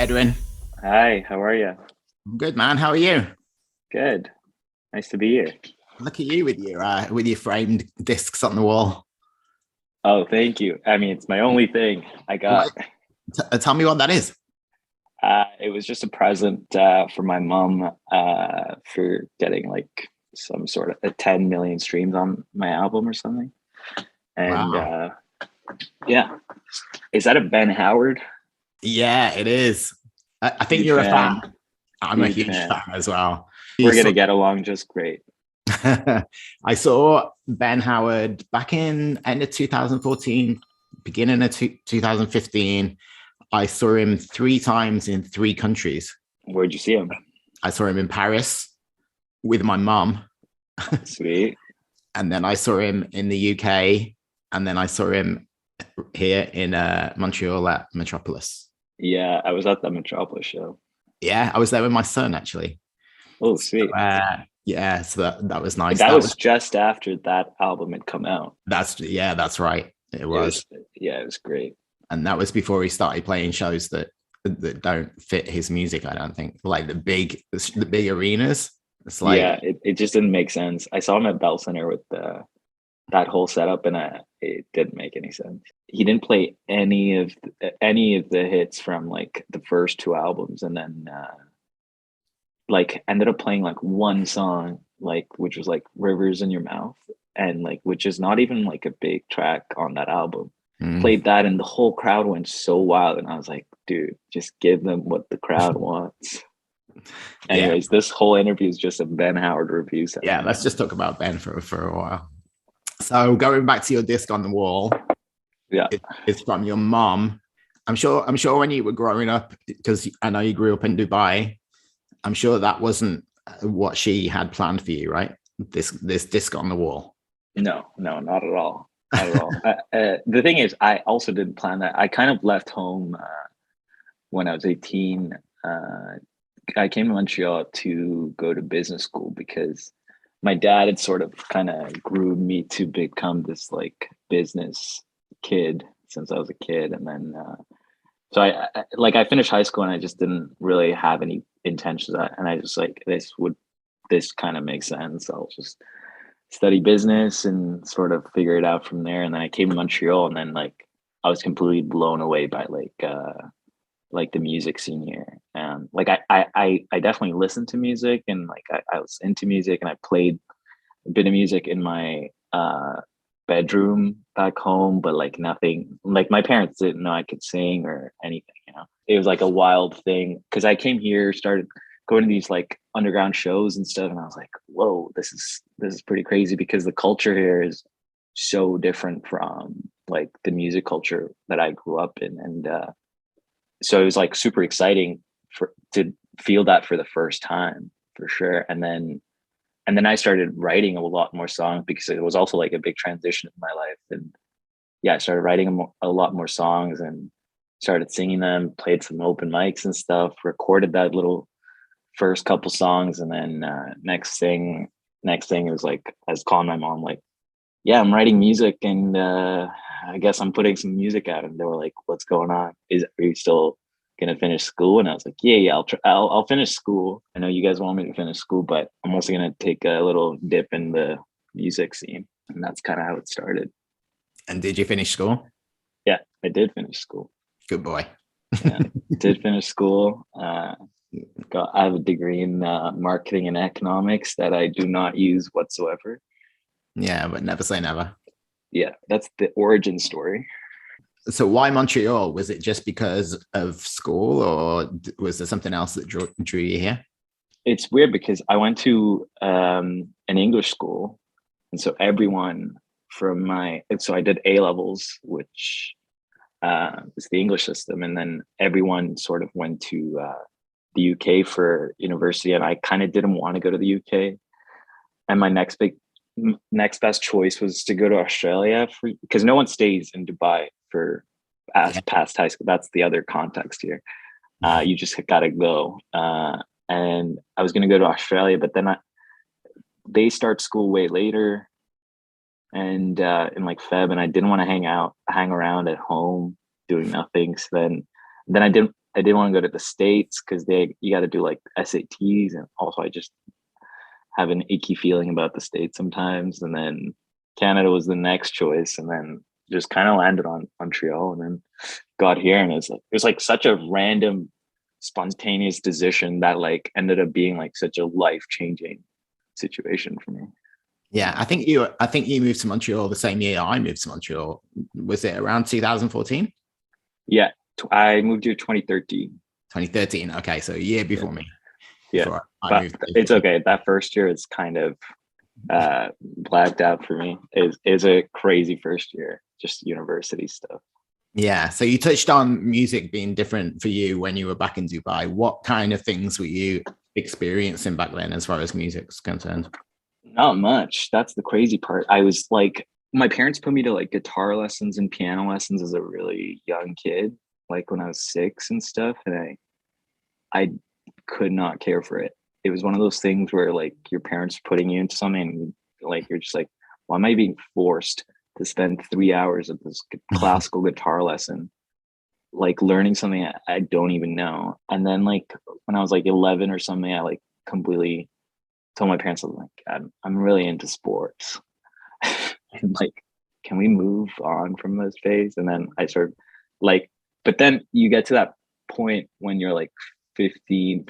Edwin. Hi, how are you? Good, man. How are you? Good. Nice to be here. Look at you with your framed discs on the wall. Oh, thank you. I mean, it's my only thing I got. Tell me what that is. It was just a present for my mom for getting like some sort of 10 million streams on my album or something. And Wow. yeah, is that a Ben Howard? Yeah, it is. I think Huge you're a fan. fan. I'm a Huge huge fan. fan as well. We're gonna get along just great. I saw Ben Howard back in end of 2014, beginning of 2015. I saw him 3 times in 3 countries. Where'd you see him? I saw him in Paris with my mum. Sweet. And then I saw him in the UK. And then I saw him here in Montreal at Metropolis. Yeah, I was at the Metropolis show. Yeah, I was there with my son, actually. Oh, sweet. So, yeah, so that was nice. That was just after that album had come out. That's right. It was. It was great. And that was before he started playing shows that don't fit his music, I don't think. Like the big arenas. It's like, yeah, it just didn't make sense. I saw him at Bell Center with that whole setup, and it didn't make any sense. He didn't play any of the hits from like the first 2 albums, and then like ended up playing like one song, like which was like "Rivers in Your Mouth," and like which is not even like a big track on that album. Played that, and the whole crowd went so wild, and I was like, dude, just give them what the crowd wants. Anyways, this whole interview is just a Ben Howard review session. Yeah, let's just talk about Ben for a while. So going back to your disc on the wall, yeah, it's from your mom. I'm sure when you were growing up, because I know you grew up in Dubai, I'm sure that wasn't what she had planned for you, right? This disc on the wall. No, not at all. Not at all. The thing is, I also didn't plan that. I kind of left home when I was 18. I came to Montreal to go to business school because my dad had sort of kind of groomed me to become this like business kid since I was a kid. And then, so I finished high school and I just didn't really have any intentions of that. And I just like, this kind of makes sense. I'll just study business and sort of figure it out from there. And then I came to Montreal, and then like I was completely blown away by like the music scene here. Like I definitely listened to music, and like I was into music, and I played a bit of music in my bedroom back home, but like nothing, like my parents didn't know I could sing or anything, it was like a wild thing because I came here, started going to these like underground shows and stuff, and I was like, whoa, this is pretty crazy, because the culture here is so different from like the music culture that I grew up in. And so it was like super exciting to feel that for the first time, for sure. And then I started writing a lot more songs, because it was also like a big transition in my life. And yeah, I started writing a lot more songs and started singing them, played some open mics and stuff, recorded that little first couple songs. And then next thing it was like, I was calling my mom like, yeah, I'm writing music, and I guess I'm putting some music out. And they were like, what's going on? Are you still gonna finish school? And I was like, yeah, I'll finish school. I know you guys want me to finish school, but I'm also gonna take a little dip in the music scene. And that's kind of how it started. And did you finish school? Yeah, I did finish school. Good boy. Yeah, did finish school. I have a degree in marketing and economics that I do not use whatsoever. Yeah, but never say never. Yeah, that's the origin story. So why Montreal? Was it just because of school, or was there something else that drew you here? It's weird because I went to an English school, and so everyone so I did A levels, which is the English system, and then everyone sort of went to the UK for university, and I kind of didn't want to go to the UK. And my next best choice was to go to Australia, because no one stays in Dubai for past high school. That's the other context here. You just gotta go. And I was gonna go to Australia, but then they start school way later, and in like Feb, and I didn't want to hang around at home doing nothing. So then I didn't want to go to the States because you got to do like SATs, and also I just have an icky feeling about the States sometimes. And then Canada was the next choice, and then just kind of landed on Montreal, and then got here, and it was like such a random, spontaneous decision that like ended up being like such a life-changing situation for me. Yeah, I think you moved to Montreal the same year I moved to Montreal. Was it around 2014? Yeah, I moved here 2013. 2013. Okay, so a year before me. Yeah, Before I but moved. it's okay. That first year is kind of blacked out for me. Is a crazy first year, just university stuff. Yeah. So you touched on music being different for you when you were back in Dubai. What kind of things were you experiencing back then as far as music's concerned? Not much. That's the crazy part. I was like, my parents put me to like guitar lessons and piano lessons as a really young kid, like when I was 6 and stuff, and I could not care for it. It was one of those things where like your parents putting you into something, and like you're just like, why am I being forced to spend 3 hours of this classical guitar lesson, like learning something I don't even know? And then like when I was like 11 or something, I like completely told my parents, I was like, I'm really into sports. And like, can we move on from this phase? And then I started like, but then you get to that point when you're like 15,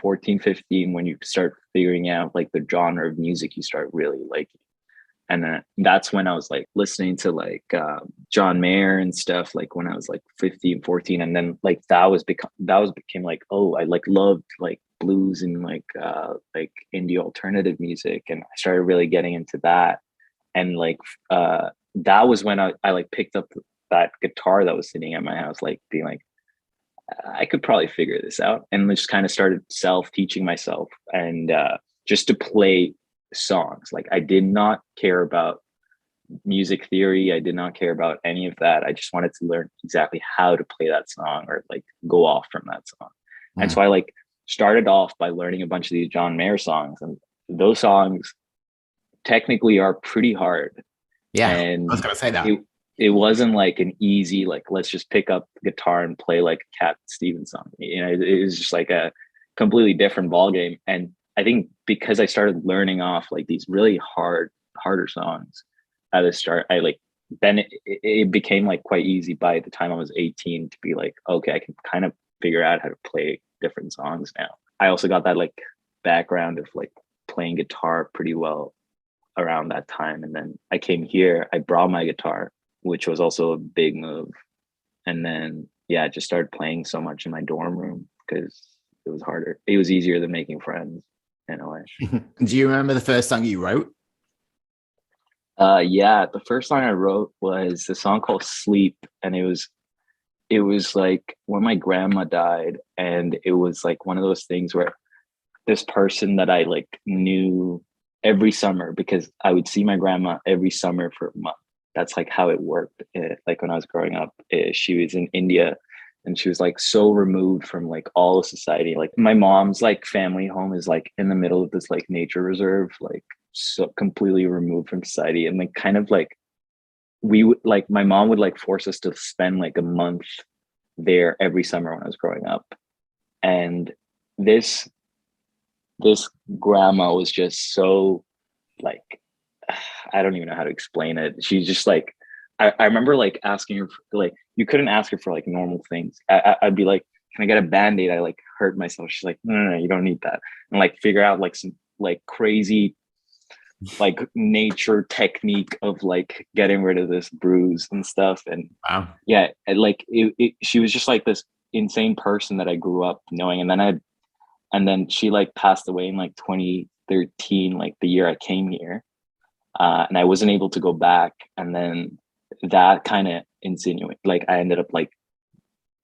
when you start figuring out like the genre of music you start really liking. And then that's when I was like listening to like John Mayer and stuff, like when I was like 15, 14. And then like that became like, oh, I like loved like blues and like indie alternative music. And I started really getting into that. And like that was when I like picked up that guitar that was sitting at my house, like being like, I could probably figure this out, and just kind of started self-teaching myself, and just to play songs. Like I did not care about music theory. I did not care about any of that. I just wanted to learn exactly how to play that song or like go off from that song. And so I like started off by learning a bunch of these John Mayer songs, and those songs technically are pretty hard. Yeah, and I was gonna say that. It wasn't like an easy, like, let's just pick up the guitar and play like a Cat Stevens song. You know, it was just like a completely different ball game. And I think because I started learning off like these really harder songs at the start, I like, then it became like quite easy by the time I was 18 to be like, okay, I can kind of figure out how to play different songs now. I also got that like background of like playing guitar pretty well around that time. And then I came here, I brought my guitar, which was also a big move. And then, yeah, I just started playing so much in my dorm room because it was harder. It was easier than making friends in a way. Do you remember the first song you wrote? Yeah, the first song I wrote was a song called Sleep. And it was like when my grandma died, and it was like one of those things where this person that I like knew every summer, because I would see my grandma every summer for a month. That's like how it worked. Like when I was growing up, she was in India, and she was like so removed from like all of society. Like my mom's like family home is like in the middle of this like nature reserve, like so completely removed from society. And like kind of like we would like, my mom would like force us to spend like a month there every summer when I was growing up. And this grandma was just so like, I don't even know how to explain it. She's just like, I remember like asking her for, like, you couldn't ask her for like normal things. I'd be like, can I get a Band-Aid? I like hurt myself. She's like, no, you don't need that. And like figure out like some like crazy like nature technique of like getting rid of this bruise and stuff. And Wow. yeah, and like she was just like this insane person that I grew up knowing. And then she like passed away in like 2013, like the year I came here. And I wasn't able to go back. And then that kind of insinuated, like I ended up like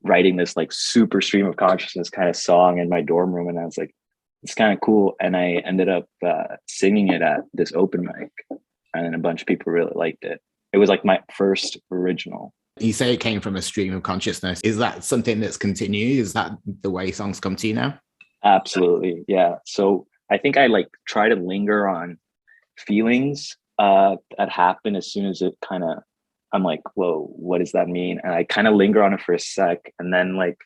writing this like super stream of consciousness kind of song in my dorm room. And I was like, it's kind of cool. And I ended up singing it at this open mic. And then a bunch of people really liked it. It was like my first original. You say it came from a stream of consciousness. Is that something that's continued? Is that the way songs come to you now? Absolutely. Yeah. So I think I like try to linger on feelings that happen as soon as it kind of, I'm like, whoa, what does that mean? And I kind of linger on it for a sec, and then like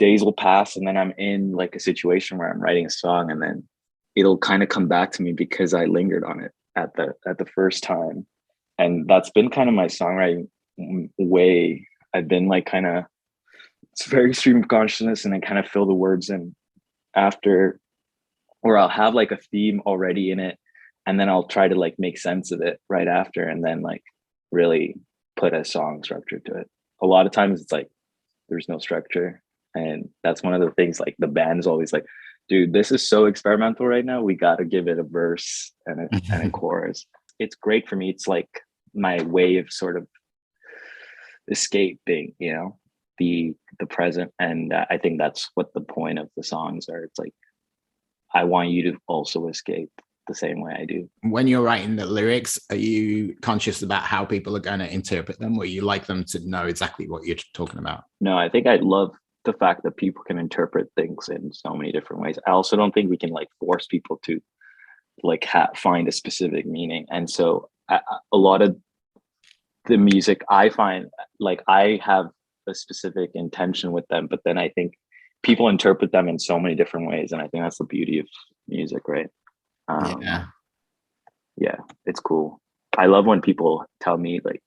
days will pass and then I'm in like a situation where I'm writing a song, and then it'll kind of come back to me because I lingered on it at the first time. And that's been kind of my songwriting way. I've been like kind of, it's very stream of consciousness, and then kind of fill the words in after, or I'll have like a theme already in it, and then I'll try to like make sense of it right after, and then like really put a song structure to it. A lot of times it's like there's no structure, and that's one of the things, like the band is always like, dude, this is so experimental right now, we got to give it a verse and a chorus. It's great for me. It's like my way of sort of escaping, you know, the present. And I think that's what the point of the songs are. It's like, I want you to also escape the same way I do. When you're writing the lyrics, are you conscious about how people are going to interpret them, or you like them to know exactly what you're talking about? No, I think I love the fact that people can interpret things in so many different ways. I also don't think we can like force people to like find a specific meaning. And so a lot of the music, I find like I have a specific intention with them, but then I think people interpret them in so many different ways, and I think that's the beauty of music, right? Yeah, it's cool. I love when people tell me like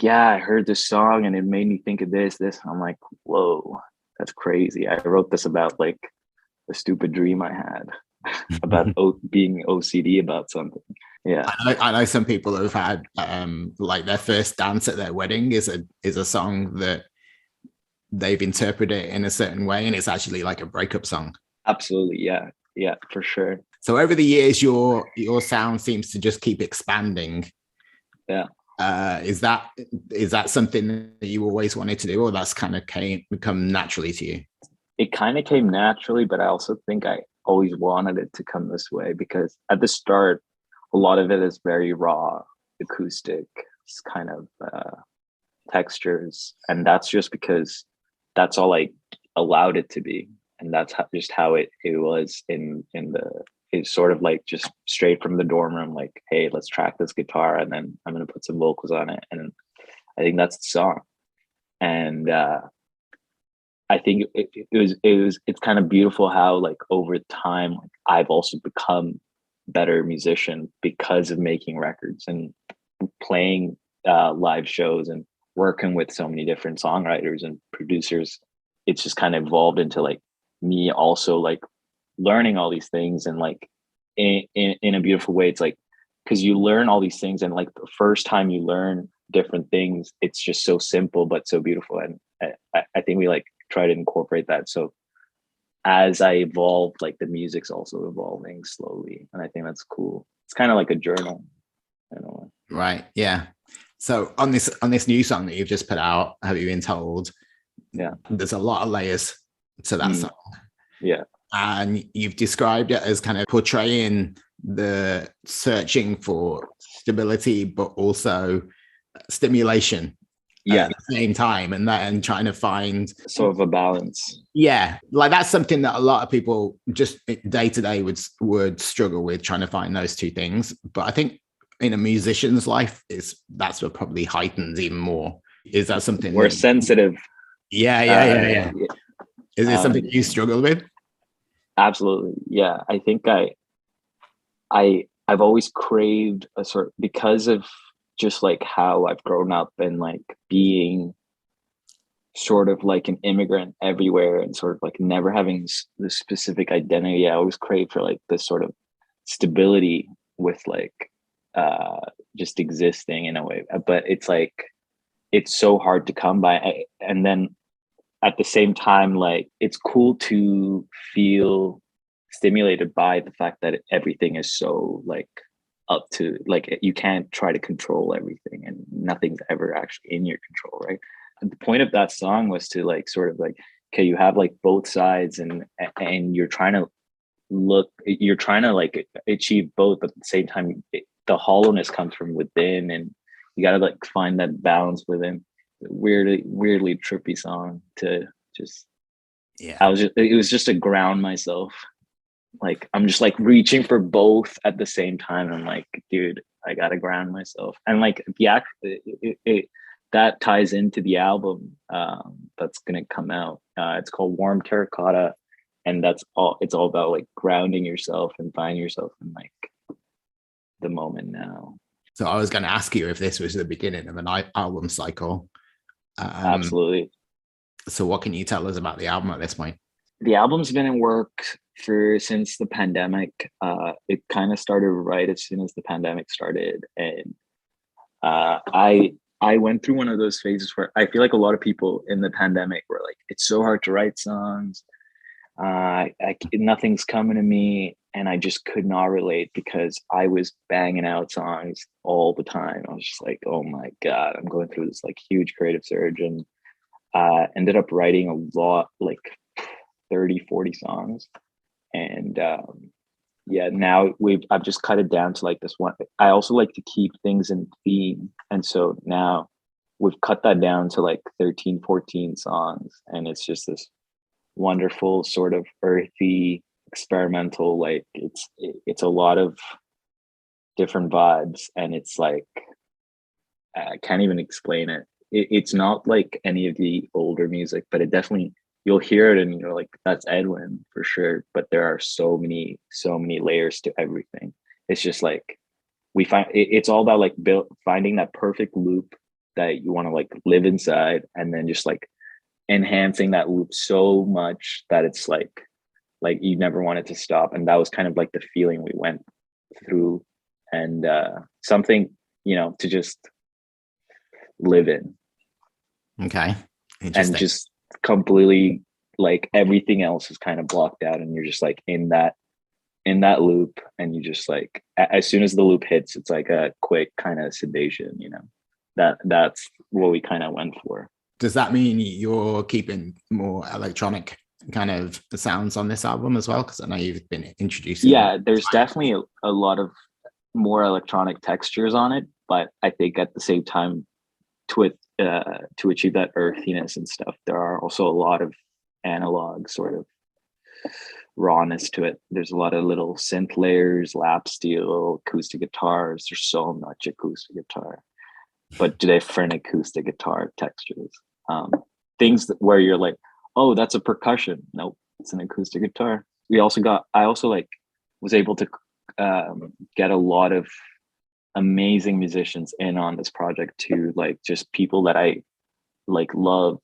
yeah, I heard this song and it made me think of this. I'm like, whoa, that's crazy. I wrote this about like a stupid dream I had about being OCD about something. Yeah, I know some people who've had like their first dance at their wedding is a song that they've interpreted in a certain way, and it's actually like a breakup song. Absolutely. Yeah, for sure. So over the years, your sound seems to just keep expanding. Yeah. Is that something that you always wanted to do, or that's kind of come naturally to you? It kind of came naturally, but I also think I always wanted it to come this way, because at the start, a lot of it is very raw, acoustic, kind of textures, and that's just because that's all I allowed it to be, and that's just how it was in the. It's sort of like just straight from the dorm room, like, hey, let's track this guitar, and then I'm gonna put some vocals on it, and I think that's the song. And I think it's kind of beautiful how like over time, like, I've also become better musician because of making records and playing live shows and working with so many different songwriters and producers. It's just kind of evolved into like me also like learning all these things, and like in a beautiful way. It's like, because you learn all these things, and like the first time you learn different things, it's just so simple but so beautiful. And I think we like try to incorporate that. So as I evolve, like the music's also evolving slowly, and I think that's cool. It's kind of like a journal, you know. Right. Yeah. So on this new song that you've just put out, Have You Been Told? Yeah, there's a lot of layers to that song. Yeah. And you've described it as kind of portraying the searching for stability, but also stimulation at the same time, and trying to find sort of a balance. Yeah, like that's something that a lot of people just day to day would struggle with, trying to find those two things. But I think in a musician's life, that's what probably heightens even more. Is that something we're sensitive? Yeah. Is it something you struggle with? Absolutely. Yeah. I think I've always craved a sort, because of just like how I've grown up and like being sort of like an immigrant everywhere, and sort of like never having this specific identity. I always crave for like this sort of stability with like just existing in a way. But it's like, it's so hard to come by. And then at the same time, like it's cool to feel stimulated by the fact that everything is so like up to, like you can't try to control everything, and nothing's ever actually in your control, right? And the point of that song was to like sort of like, okay, you have like both sides, and you're trying to like achieve both, but at the same time the hollowness comes from within, and you got to like find that balance within. Weirdly trippy song to just, it was just to ground myself. Like I'm just like reaching for both at the same time. I'm like, dude, I gotta ground myself. And like that ties into the album. that's gonna come out. It's called Warm Terracotta, and it's all about like grounding yourself and finding yourself in like the moment now. So I was going to ask you if this was the beginning of an album cycle. Absolutely. So what can you tell us about the album at this point? The album's been in work since the pandemic. It kind of started right as soon as the pandemic started, and I went through one of those phases where I feel like a lot of people in the pandemic were like, it's so hard to write songs. Nothing's coming to me, and I just could not relate because I was banging out songs all the time. I was just like, oh my God, I'm going through this like huge creative surge, and ended up writing a lot, like 30, 40 songs. And yeah, now I've just cut it down to like this one. I also like to keep things in theme. And so now we've cut that down to like 13, 14 songs. And it's just this wonderful sort of earthy, experimental, like it's a lot of different vibes. And it's like, I can't even explain it. It's not like any of the older music, but it definitely, you'll hear it and you're like, that's Edwin for sure. But there are so many layers to everything. It's just like, it's all about like finding that perfect loop that you want to like live inside, and then just like enhancing that loop so much that it's like you never want it to stop. And that was kind of like the feeling we went through, and something, to just live in. Okay. And just completely, like, everything else is kind of blocked out, and you're just like in that loop, and you just like, as soon as the loop hits, it's like a quick kind of sedation, that's what we kind of went for. Does that mean you're keeping more electronic kind of sounds on this album as well? Because I know you've been introducing. Yeah, there's definitely a lot of more electronic textures on it, but I think at the same time, to achieve that earthiness and stuff, there are also a lot of analog sort of rawness to it. There's a lot of little synth layers, lap steel, acoustic guitars. There's so much acoustic guitar, but different acoustic guitar textures. Things where you're like, oh, that's a percussion. Nope, it's an acoustic guitar. I also like was able to get a lot of amazing musicians in on this project too, like just people that I like love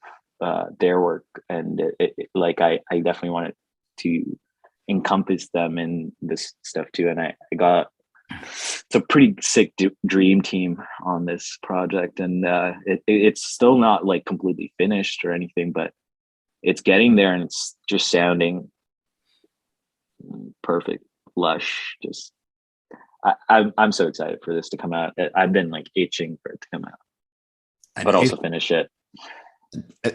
their work, and I definitely wanted to encompass them in this stuff too. And I got, it's a pretty sick dream team on this project, and it's still not like completely finished or anything, but it's getting there, and it's just sounding perfect, lush. Just I'm so excited for this to come out. I've been like itching for it to come out, but also finish it.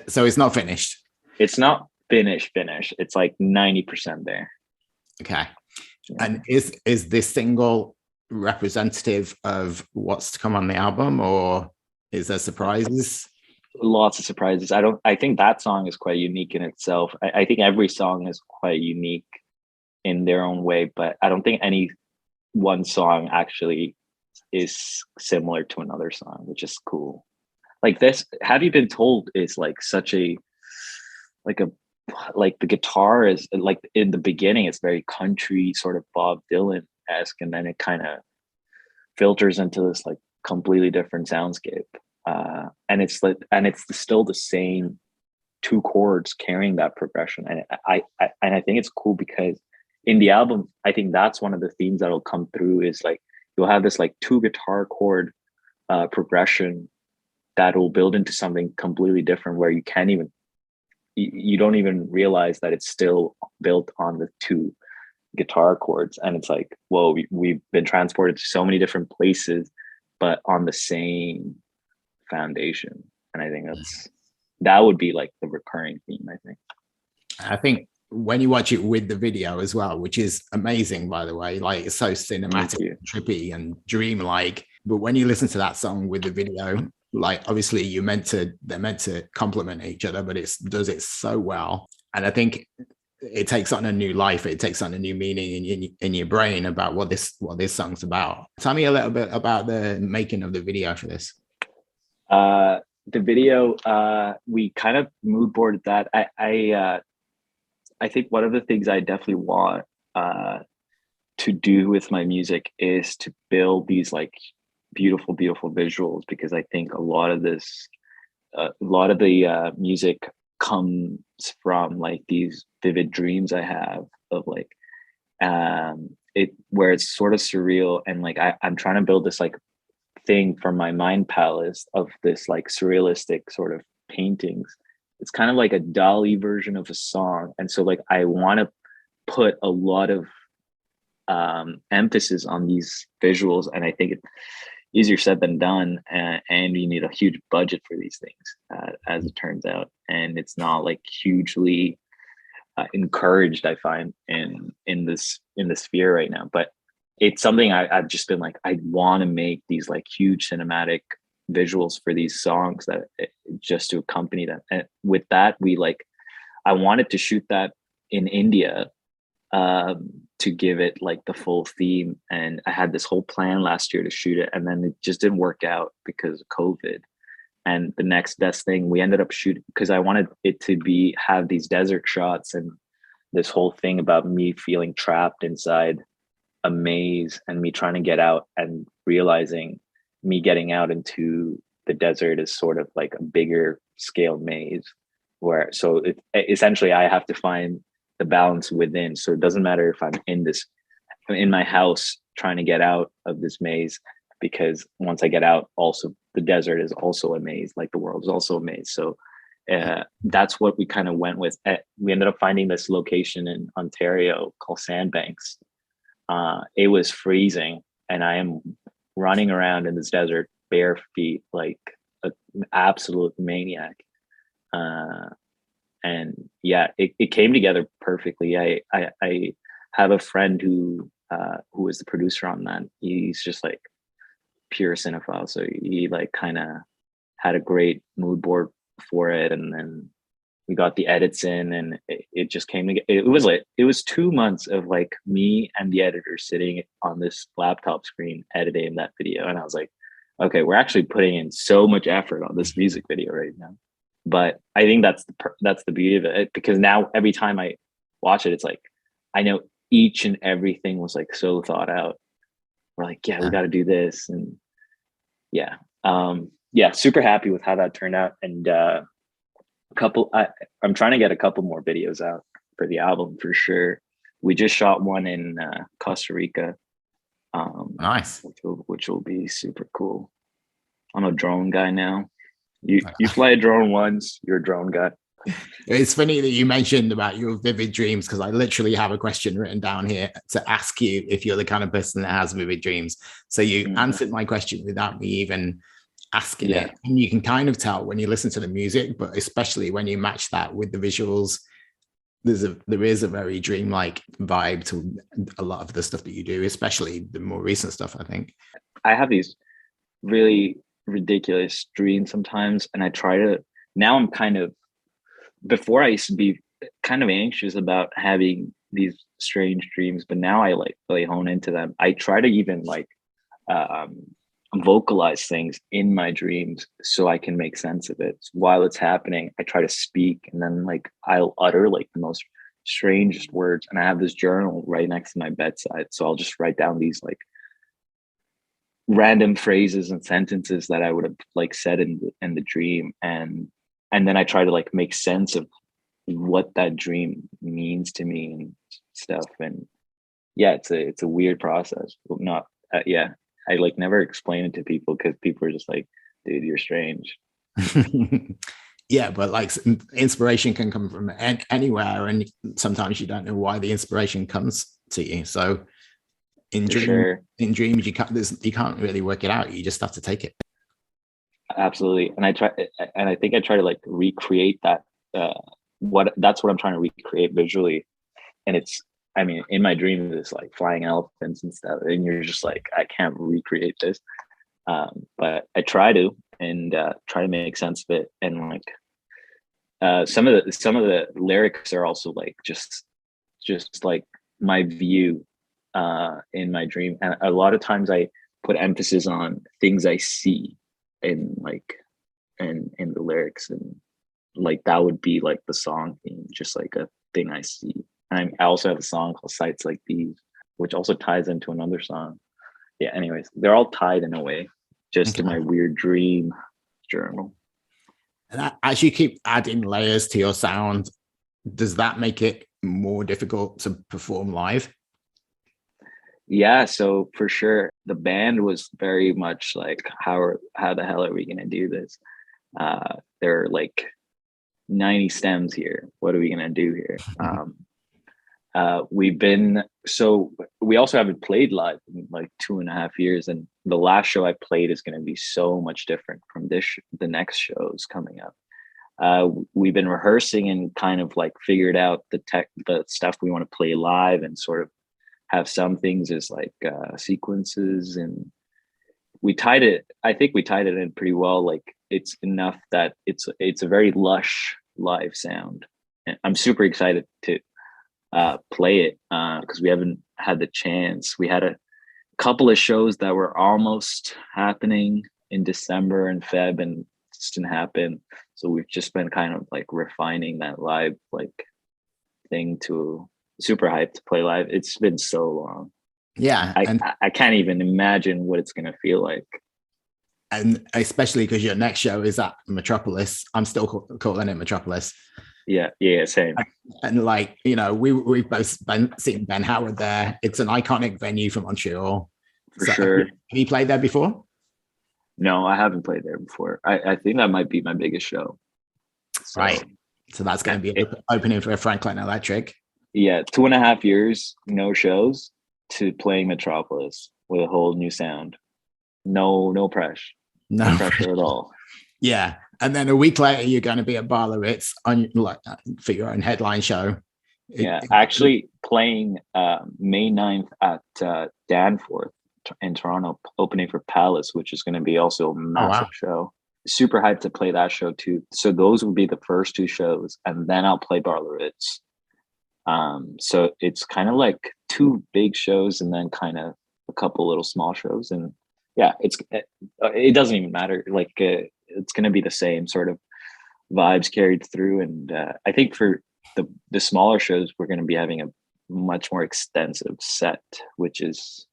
So it's not finished. It's not finished. It's like 90% there. Okay. Yeah. And is this single representative of what's to come on the album, or is there surprises? Lots of surprises. I think that song is quite unique in itself. I think every song is quite unique in their own way, but I don't think any one song actually is similar to another song, which is cool. Like this Have You Been Told is like such a like the guitar is like, in the beginning it's very country, sort of Bob Dylan-esque, and then it kind of filters into this like completely different soundscape, and it's still the same two chords carrying that progression. And I think it's cool because in the album, I think that's one of the themes that'll come through, is like you'll have this like two guitar chord progression that will build into something completely different, where you don't even realize that it's still built on the two guitar chords. And it's like, whoa, we've been transported to so many different places, but on the same foundation. And I think that would be like the recurring theme, I think when you watch it with the video as well, which is amazing, by the way, like it's so cinematic, trippy and dreamlike. But when you listen to that song with the video, like obviously they're meant to complement each other, but it does it so well. And I think it takes on a new life. It takes on a new meaning in your brain about what this song's about. Tell me a little bit about the making of the video for this. the video, we kind of mood boarded that. I think one of the things I definitely want to do with my music is to build these like beautiful, beautiful visuals, because I think a lot of the music comes from like these vivid dreams I have of like it, where it's sort of surreal, and like I'm trying to build this like thing from my mind palace of this like surrealistic sort of paintings. It's kind of like a Dali version of a song, and so like I want to put a lot of emphasis on these visuals, and I think it's easier said than done, and you need a huge budget for these things, as it turns out, and it's not like hugely encouraged, I find, in this sphere right now. But it's something I've just been like, I want to make these like huge cinematic visuals for these songs that just to accompany them. And with that, I wanted to shoot that in India, to give it like the full theme. And I had this whole plan last year to shoot it, and then it just didn't work out because of COVID. And the next best thing, we ended up shooting, because I wanted it to have these desert shots and this whole thing about me feeling trapped inside a maze and me trying to get out, and realizing me getting out into the desert is sort of like a bigger scale maze, where so essentially I have to find the balance within. So it doesn't matter if I'm in my house trying to get out of this maze, because once I get out, also the desert is also a maze, like the world is also a maze. So that's what we kind of went with. We ended up finding this location in Ontario called Sandbanks. It was freezing, and I am running around in this desert bare feet like an absolute maniac. And yeah, it came together perfectly. I have a friend who was the producer on that. He's just like pure cinephile, so he like kind of had a great mood board for it, and then we got the edits in, and it just came together. It was 2 months of like me and the editor sitting on this laptop screen editing that video, and I was like, okay, we're actually putting in so much effort on this music video right now. But I think that's the beauty of it, because now every time I watch it, it's like I know each and everything was like so thought out. We're like, yeah, we got to do this, and yeah, super happy with how that turned out. And I'm trying to get a couple more videos out for the album for sure. We just shot one in Costa Rica. Nice. Which will be super cool. I'm a drone guy now. You fly a drone once, you're a drone guy. It's funny that you mentioned about your vivid dreams, because I literally have a question written down here to ask you if you're the kind of person that has vivid dreams. So you answered my question without me even asking it. And you can kind of tell when you listen to the music, but especially when you match that with the visuals, there is a very dreamlike vibe to a lot of the stuff that you do, especially the more recent stuff, I think. I have these really ridiculous dreams sometimes, and I try to, now I'm kind of, before I used to be kind of anxious about having these strange dreams, but now I like really hone into them. I try to even like vocalize things in my dreams so I can make sense of it. While it's happening, I try to speak, and then like I'll utter like the most strangest words. And I have this journal right next to my bedside, so I'll just write down these like random phrases and sentences that I would have like said in the dream, and then I try to like make sense of what that dream means to me and stuff. And yeah, it's a weird process. Not I like never explain it to people, because people are just like, dude, you're strange. Yeah, but like inspiration can come from anywhere, and sometimes you don't know why the inspiration comes to you. So in dreams, you can't really work it out. You just have to take it. Absolutely. And I think I try to like recreate that. That's what I'm trying to recreate visually. And in my dreams, it's like flying elephants and stuff, and you're just like, I can't recreate this. But I try to, and try to make sense of it. And like some of the lyrics are also like just like my view in my dream. And a lot of times I put emphasis on things I see in like in the lyrics, and like that would be like the song theme, just like a thing I see. And I also have a song called Sights Like These, which also ties into another song. Yeah, anyways, they're all tied in a way, just in my weird dream journal. And as you keep adding layers to your sound, does that make it more difficult to perform live? Yeah, so for sure, the band was very much like, how the hell are we gonna do this? There are like 90 stems here. What are we gonna do here? We also haven't played live in like 2.5 years, and the last show I played is going to be so much different from the next shows coming up. We've been rehearsing and kind of like figured out the stuff we want to play live, and sort of have some things as like sequences, and I think we tied it in pretty well. Like it's enough that it's a very lush live sound. And I'm super excited to play it because we haven't had the chance. We had a couple of shows that were almost happening in December and Feb, and it just didn't happen. So we've just been kind of like refining that live like thing. To super hyped to play live. It's been so long. Yeah, I can't even imagine what it's gonna feel like. And especially because your next show is at Metropolis. I'm still calling it Metropolis. Yeah, same. And like, you know, we've both seen Ben Howard there. It's an iconic venue for Montreal. For sure. Have you played there before? No, I haven't played there before. I think that might be my biggest show. So, right. So that's going to be opening for Franklin Electric. Yeah, 2.5 years, no shows, to playing Metropolis with a whole new sound. No pressure. No pressure at all. Yeah. And then a week later, you're going to be at Bar Ritz on like for your own headline show. Actually playing May 9th at Danforth in Toronto, opening for Palace, which is going to be also a massive show. Super hyped to play that show too. So those would be the first 2 shows, and then I'll play Bar Ritz. So it's kind of like 2 big shows and then kind of a couple little small shows. And yeah, it doesn't even matter. Like it's going to be the same sort of vibes carried through. And I think for the smaller shows, we're going to be having a much more extensive set, which is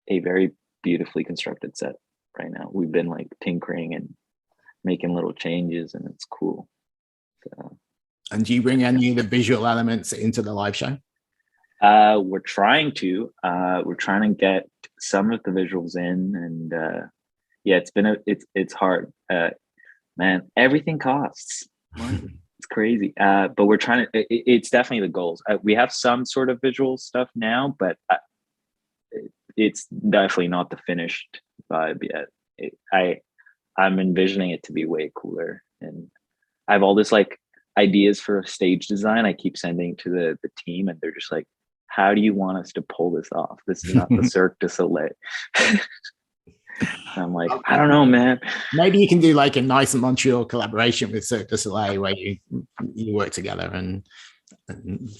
a very beautifully constructed set right now. We've been like tinkering and making little changes, and it's cool. So. And do you bring any of the visual elements into the live show? We're trying to get some of the visuals in, and yeah, it's hard. Man, everything costs. It's crazy. But we're trying to. It's definitely the goals. We have some sort of visual stuff now, but it's definitely not the finished vibe yet. I'm envisioning it to be way cooler, and I have all this like ideas for stage design I keep sending to the team, and they're just like, how do you want us to pull this off? This is not the Cirque du Soleil. I'm like, I don't know, man. Maybe you can do like a nice Montreal collaboration with Cirque du Soleil where you work together and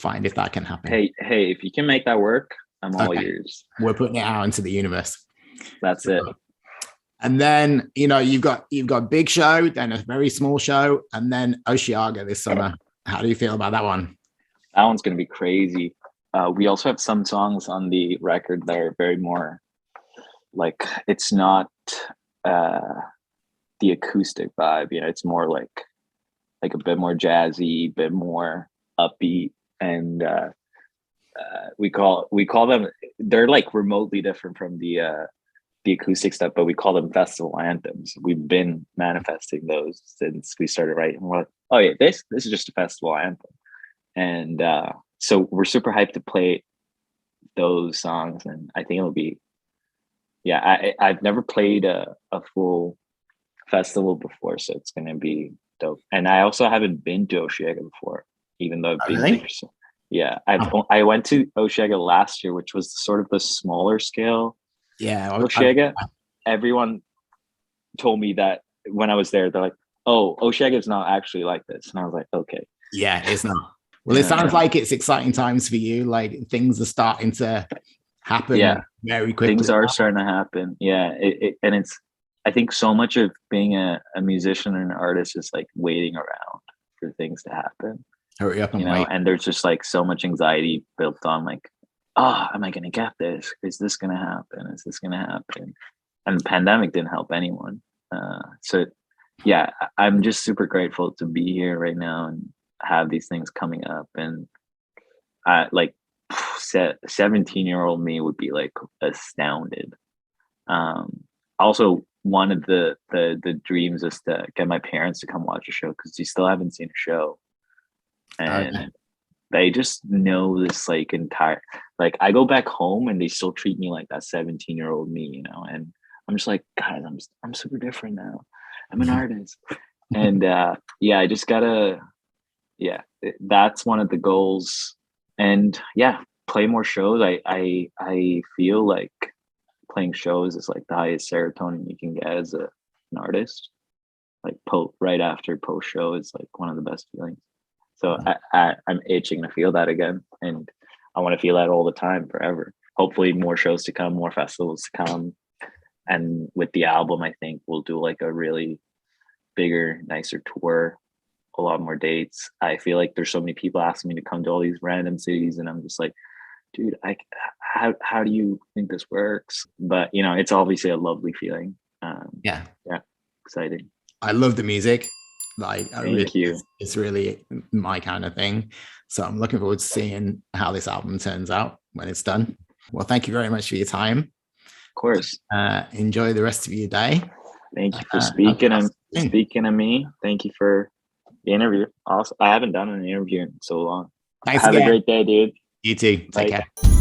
find if that can happen. Hey, if you can make that work, I'm all ears. We're putting it out into the universe. That's it. And then, you know, you've got big show, then a very small show, and then Osheaga this summer. How do you feel about that one? That one's going to be crazy. We also have some songs on the record that are very more like, it's not the acoustic vibe, you know, it's more like a bit more jazzy, bit more upbeat, and we call them, they're like remotely different from the acoustic stuff, but we call them festival anthems. We've been manifesting those since we started writing. We're like, oh yeah, this is just a festival anthem, and so we're super hyped to play those songs, and I think it'll be, yeah. I've never played a full festival before, so it's gonna be dope. And I also haven't been to Osheaga before, even though I've been there. So, yeah, I went to Osheaga last year, which was sort of the smaller scale. Yeah, Osheaga. Everyone told me that when I was there, they're like, "Oh, Osheaga is not actually like this," and I was like, "Okay." Yeah, it's not. Well, it sounds like it's exciting times for you. Like things are starting to happen. Yeah, very quickly. Things are starting to happen. Yeah, and it's. I think so much of being a musician and an artist is like waiting around for things to happen, Hurry up and you know, wait. and there's just like so much anxiety built on like, oh, am I going to get this? Is this going to happen? Is this going to happen? And the pandemic didn't help anyone. So yeah, I'm just super grateful to be here right now and have these things coming up. And like 17-year-old me would be like astounded. Also, one of the dreams is to get my parents to come watch a show because they still haven't seen a show, and they just know this like entire, like I go back home and they still treat me like that 17-year-old me, you know, and I'm just like, guys, I'm super different now. I'm an artist, and yeah, I just gotta, yeah, that's one of the goals, and yeah, play more shows. I feel like playing shows is like the highest serotonin you can get as an artist. Like right after post show is like one of the best feelings. So I'm itching to feel that again, and I want to feel that all the time, forever. Hopefully, more shows to come, more festivals to come, and with the album, I think we'll do like a really bigger, nicer tour, a lot more dates. I feel like there's so many people asking me to come to all these random cities, and I'm just like, dude, how do you think this works? But you know, it's obviously a lovely feeling. Yeah, exciting. I love the music. Like, Thank you. It's really my kind of thing. So I'm looking forward to seeing how this album turns out when it's done. Well, thank you very much for your time. Of course. Enjoy the rest of your day. Thank you for speaking to me. Thank you for the interview. Also, I haven't done an interview in so long. Thanks Have again. a great day, dude. You too. Take care.